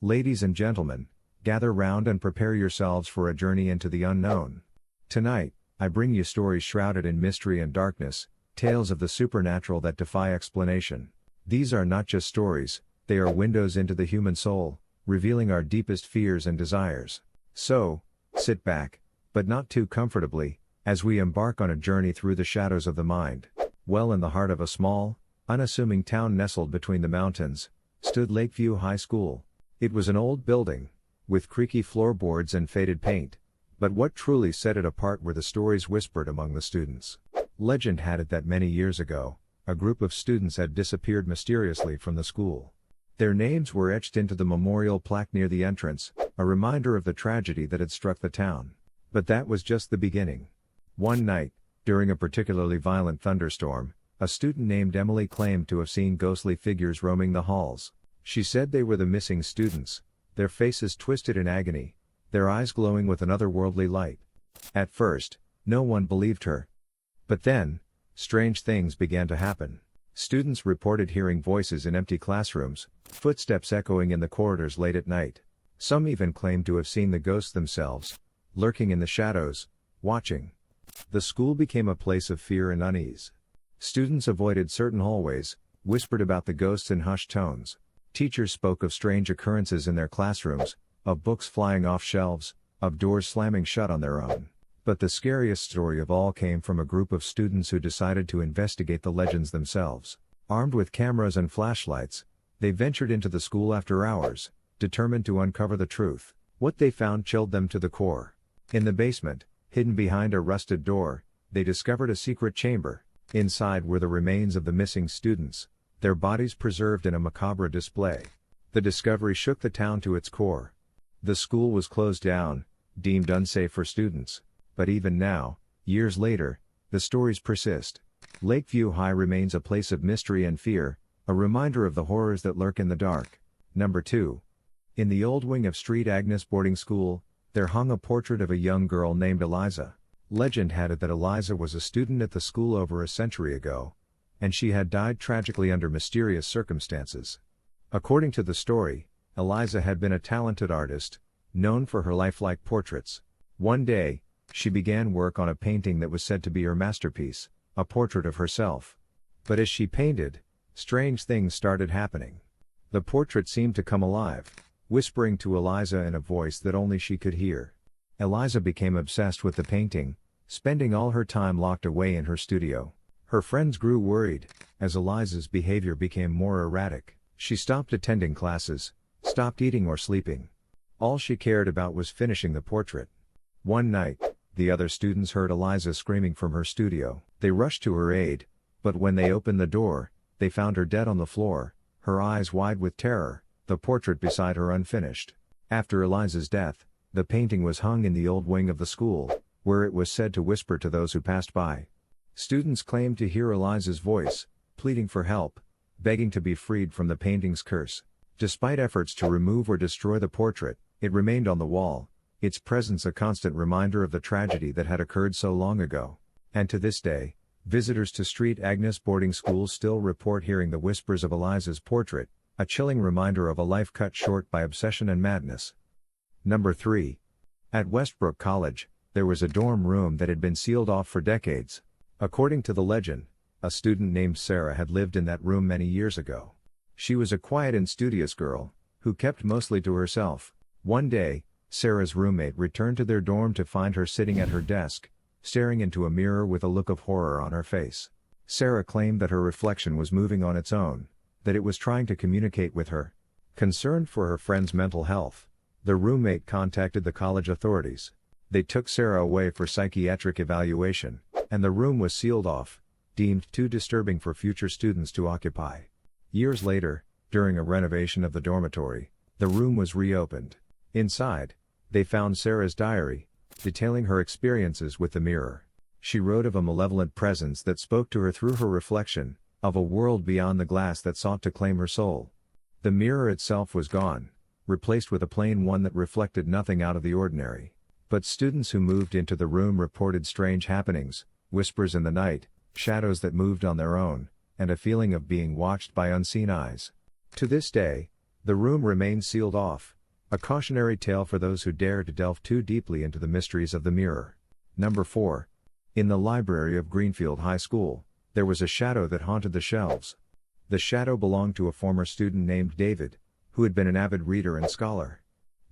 Ladies and gentlemen, gather round and prepare yourselves for a journey into the unknown. Tonight, I bring you stories shrouded in mystery and darkness, tales of the supernatural that defy explanation. These are not just stories, they are windows into the human soul, revealing our deepest fears and desires. So, sit back, but not too comfortably, as we embark on a journey through the shadows of the mind. Well, in the heart of a small, unassuming town nestled between the mountains, stood Lakeview High School. It was an old building, with creaky floorboards and faded paint, but what truly set it apart were the stories whispered among the students. Legend had it that many years ago, a group of students had disappeared mysteriously from the school. Their names were etched into the memorial plaque near the entrance, a reminder of the tragedy that had struck the town. But that was just the beginning. One night, during a particularly violent thunderstorm, a student named Emily claimed to have seen ghostly figures roaming the halls. She said they were the missing students, their faces twisted in agony, their eyes glowing with an otherworldly light. At first, no one believed her. But then, strange things began to happen. Students reported hearing voices in empty classrooms, footsteps echoing in the corridors late at night. Some even claimed to have seen the ghosts themselves, lurking in the shadows, watching. The school became a place of fear and unease. Students avoided certain hallways, whispered about the ghosts in hushed tones. Teachers spoke of strange occurrences in their classrooms, of books flying off shelves, of doors slamming shut on their own. But the scariest story of all came from a group of students who decided to investigate the legends themselves. Armed with cameras and flashlights, they ventured into the school after hours, determined to uncover the truth. What they found chilled them to the core. In the basement, hidden behind a rusted door, they discovered a secret chamber. Inside were the remains of the missing students, their bodies preserved in a macabre display. The discovery shook the town to its core. The school was closed down, deemed unsafe for students. But even now, years later, the stories persist. Lakeview High remains a place of mystery and fear, a reminder of the horrors that lurk in the dark. Number 2. In the old wing of St. Agnes Boarding School, there hung a portrait of a young girl named Eliza. Legend had it that Eliza was a student at the school over a century ago, and she had died tragically under mysterious circumstances. According to the story, Eliza had been a talented artist, known for her lifelike portraits. One day, she began work on a painting that was said to be her masterpiece, a portrait of herself. But as she painted, strange things started happening. The portrait seemed to come alive, whispering to Eliza in a voice that only she could hear. Eliza became obsessed with the painting, spending all her time locked away in her studio. Her friends grew worried, as Eliza's behavior became more erratic. She stopped attending classes, stopped eating or sleeping. All she cared about was finishing the portrait. One night, the other students heard Eliza screaming from her studio. They rushed to her aid, but when they opened the door, they found her dead on the floor, her eyes wide with terror, the portrait beside her unfinished. After Eliza's death, the painting was hung in the old wing of the school, where it was said to whisper to those who passed by. Students claimed to hear Eliza's voice, pleading for help, begging to be freed from the painting's curse. Despite efforts to remove or destroy the portrait, it remained on the wall, its presence a constant reminder of the tragedy that had occurred so long ago. And to this day, visitors to St. Agnes Boarding School still report hearing the whispers of Eliza's portrait, a chilling reminder of a life cut short by obsession and madness. Number 3. At Westbrook College, there was a dorm room that had been sealed off for decades. According to the legend, a student named Sarah had lived in that room many years ago. She was a quiet and studious girl, who kept mostly to herself. One day, Sarah's roommate returned to their dorm to find her sitting at her desk, staring into a mirror with a look of horror on her face. Sarah claimed that her reflection was moving on its own, that it was trying to communicate with her. Concerned for her friend's mental health, the roommate contacted the college authorities. They took Sarah away for psychiatric evaluation, and the room was sealed off, deemed too disturbing for future students to occupy. Years later, during a renovation of the dormitory, the room was reopened. Inside, they found Sarah's diary, detailing her experiences with the mirror. She wrote of a malevolent presence that spoke to her through her reflection, of a world beyond the glass that sought to claim her soul. The mirror itself was gone, replaced with a plain one that reflected nothing out of the ordinary. But students who moved into the room reported strange happenings, whispers in the night, shadows that moved on their own, and a feeling of being watched by unseen eyes. To this day, The room remains sealed off. A cautionary tale for those who dare to delve too deeply into the mysteries of the mirror. Number 4. In the library of Greenfield High School, there was a shadow that haunted the shelves. The shadow belonged to a former student named David, who had been an avid reader and scholar.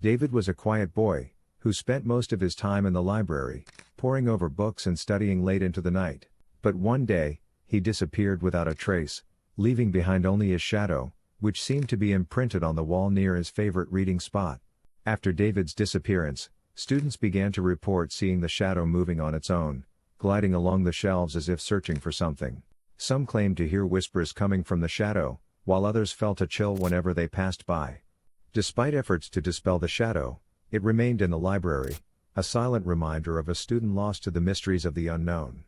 David was a quiet boy, who spent most of his time in the library, poring over books and studying late into the night. But one day, he disappeared without a trace, leaving behind only his shadow, which seemed to be imprinted on the wall near his favorite reading spot. After David's disappearance, students began to report seeing the shadow moving on its own, gliding along the shelves as if searching for something. Some claimed to hear whispers coming from the shadow, while others felt a chill whenever they passed by. Despite efforts to dispel the shadow, it remained in the library, a silent reminder of a student lost to the mysteries of the unknown.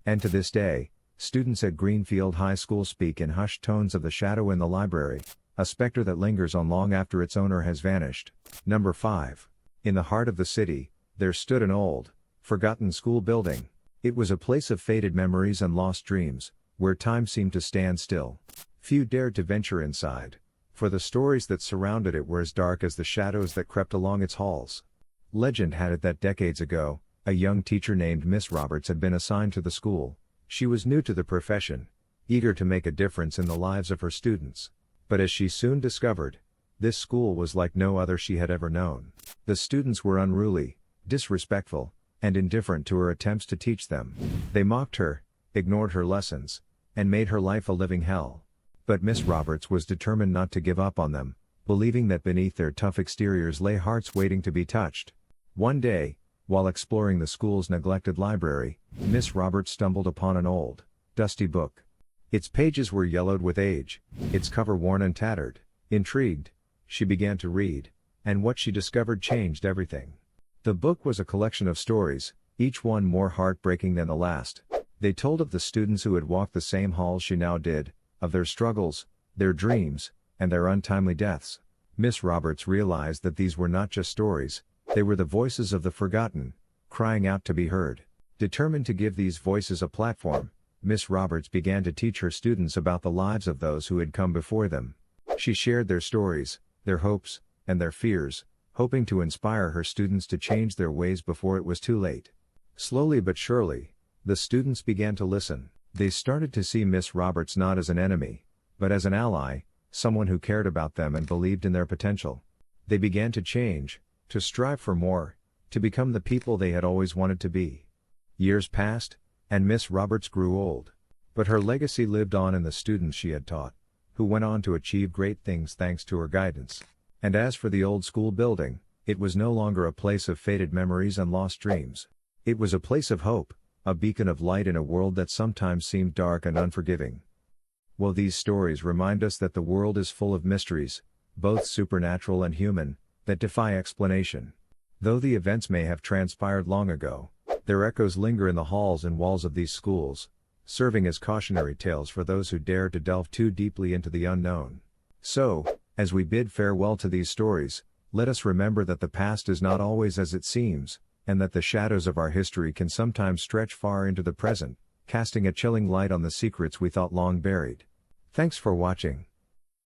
And to this day, students at Greenfield High School speak in hushed tones of the shadow in the library, a specter that lingers on long after its owner has vanished. Number 5. In the heart of the city, there stood an old, forgotten school building. It was a place of faded memories and lost dreams, where time seemed to stand still. Few dared to venture inside, for the stories that surrounded it were as dark as the shadows that crept along its halls. Legend had it that decades ago, a young teacher named Miss Roberts had been assigned to the school. She was new to the profession, eager to make a difference in the lives of her students. But as she soon discovered, this school was like no other she had ever known. The students were unruly, disrespectful, and indifferent to her attempts to teach them. They mocked her, ignored her lessons, and made her life a living hell. But Miss Roberts was determined not to give up on them, believing that beneath their tough exteriors lay hearts waiting to be touched. One day, while exploring the school's neglected library, Miss Roberts stumbled upon an old, dusty book. Its pages were yellowed with age, its cover worn and tattered. Intrigued, she began to read, and what she discovered changed everything. The book was a collection of stories, each one more heartbreaking than the last. They told of the students who had walked the same halls she now did, of their struggles, their dreams, and their untimely deaths. Miss Roberts realized that these were not just stories, they were the voices of the forgotten, crying out to be heard. Determined to give these voices a platform, Miss Roberts began to teach her students about the lives of those who had come before them. She shared their stories, their hopes, and their fears, hoping to inspire her students to change their ways before it was too late. Slowly but surely, the students began to listen. They started to see Miss Roberts not as an enemy, but as an ally, someone who cared about them and believed in their potential. They began to change, to strive for more, to become the people they had always wanted to be. Years passed, and Miss Roberts grew old. But her legacy lived on in the students she had taught, who went on to achieve great things thanks to her guidance. And as for the old school building, it was no longer a place of faded memories and lost dreams. It was a place of hope, a beacon of light in a world that sometimes seemed dark and unforgiving. Well, these stories remind us that the world is full of mysteries, both supernatural and human, that defy explanation. Though the events may have transpired long ago, their echoes linger in the halls and walls of these schools, serving as cautionary tales for those who dare to delve too deeply into the unknown. So, as we bid farewell to these stories, let us remember that the past is not always as it seems, and that the shadows of our history can sometimes stretch far into the present, casting a chilling light on the secrets we thought long buried. Thanks for watching.